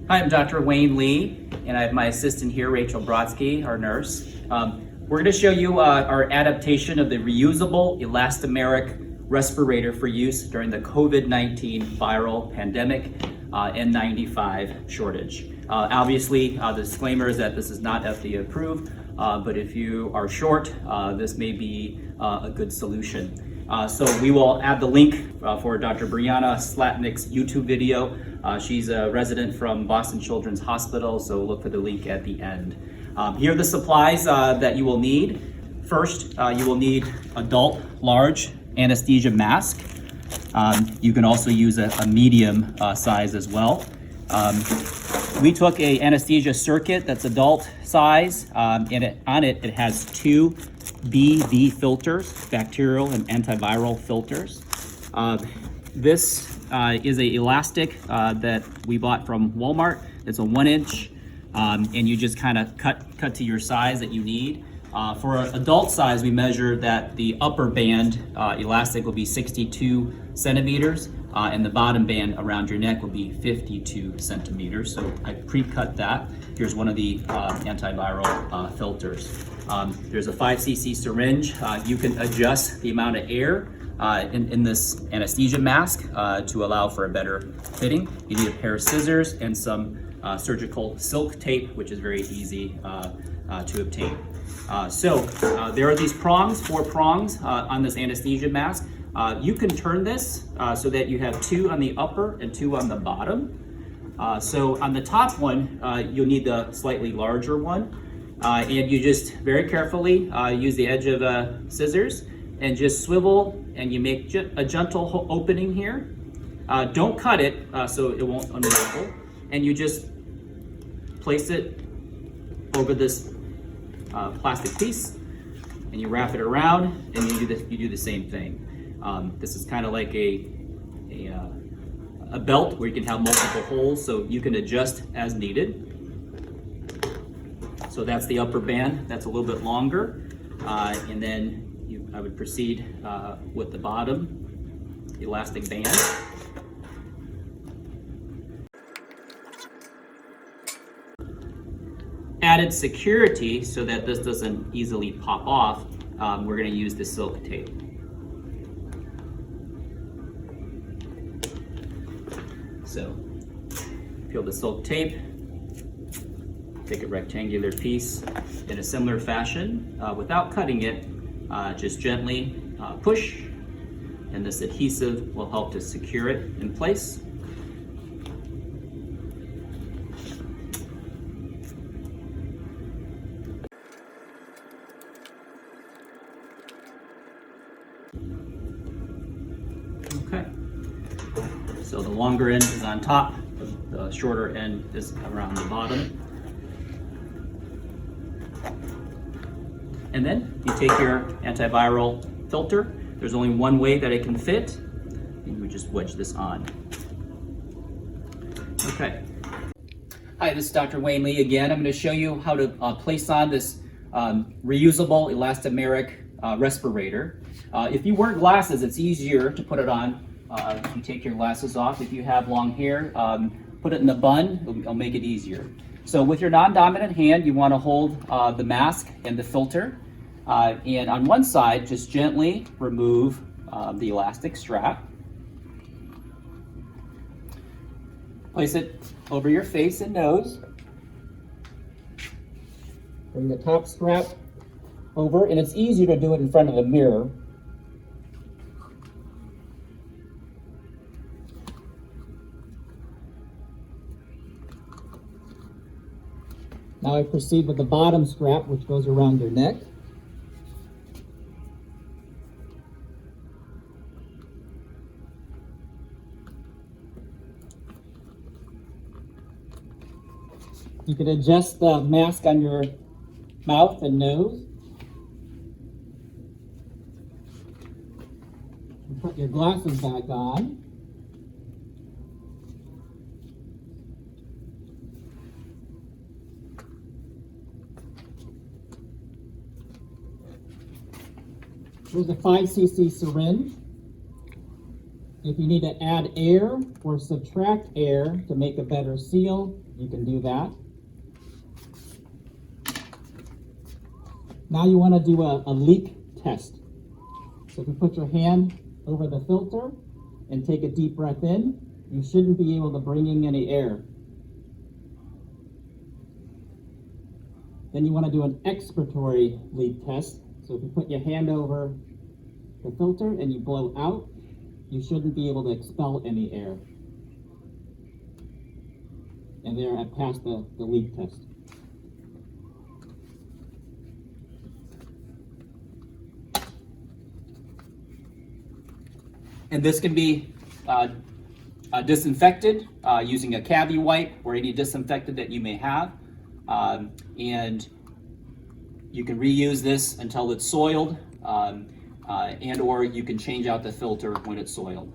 Hi, I'm Dr. Wayne Lee, and I have my assistant here, Rachel Brodsky, our nurse. We're going to show you our adaptation of the reusable elastomeric respirator for use during the COVID-19 viral pandemic N-95 shortage. Obviously, the disclaimer is that this is not FDA approved, but if you are short, this may be a good solution. So we will add the link for Dr. Brianna Slatnick's YouTube video. She's a resident from Boston Children's Hospital, so look for the link at the end. Here are the supplies that you will need. First, you will need adult large anesthesia mask. You can also use a medium size as well. We took a anesthesia circuit that's adult size, and on it has two BV filters, bacterial and antiviral filters. This is a elastic that we bought from Walmart. It's a 1-inch, and you just kind of cut to your size that you need. For an adult size, we measure that the upper band elastic will be 62 centimeters, and the bottom band around your neck will be 52 centimeters. So I pre-cut that. Here's one of the antiviral filters. There's a 5 cc syringe. You can adjust the amount of air in this anesthesia mask to allow for a better fitting. You need a pair of scissors and some surgical silk tape, which is very easy to obtain. There are these prongs, 4 prongs on this anesthesia mask. You can turn this so that you have 2 on the upper and 2 on the bottom. So on the top one, you'll need the slightly larger one. And you just very carefully use the edge of scissors and just swivel, and you make a gentle opening here. Don't cut it so it won't unravel. And you just place it over this plastic piece, and you wrap it around, and you do the same thing. This is kind of like a belt where you can have multiple holes, so you can adjust as needed. So that's the upper band. That's a little bit longer, and then I would proceed with the bottom elastic band. Added security so that this doesn't easily pop off, we're going to use the silk tape. So peel the silk tape, take a rectangular piece in a similar fashion without cutting it, just gently push, and this adhesive will help to secure it in place. Okay, so the longer end is on top, the shorter end is around the bottom. And then you take your antiviral filter. There's only one way that it can fit, and you just wedge this on. Okay. Hi, this is Dr. Wayne Lee again. I'm going to show you how to place on this reusable elastomeric respirator. If you wear glasses, it's easier to put it on. You take your glasses off. If you have long hair, put it in a bun. It'll make it easier. So with your non-dominant hand, you want to hold the mask and the filter. And on one side, just gently remove the elastic strap. Place it over your face and nose. Bring the top strap over, and it's easier to do it in front of the mirror. Now I proceed with the bottom strap, which goes around your neck. You can adjust the mask on your mouth and nose. And put your glasses back on. Here's a 5 cc syringe. If you need to add air or subtract air to make a better seal, you can do that. Now you want to do a leak test. So if you put your hand over the filter and take a deep breath in, you shouldn't be able to bring in any air. Then you want to do an expiratory leak test. So if you put your hand over the filter and you blow out, you shouldn't be able to expel any air. And there, I passed the leak test. And this can be disinfected using a cavi wipe or any disinfectant that you may have. And you can reuse this until it's soiled, and or you can change out the filter when it's soiled.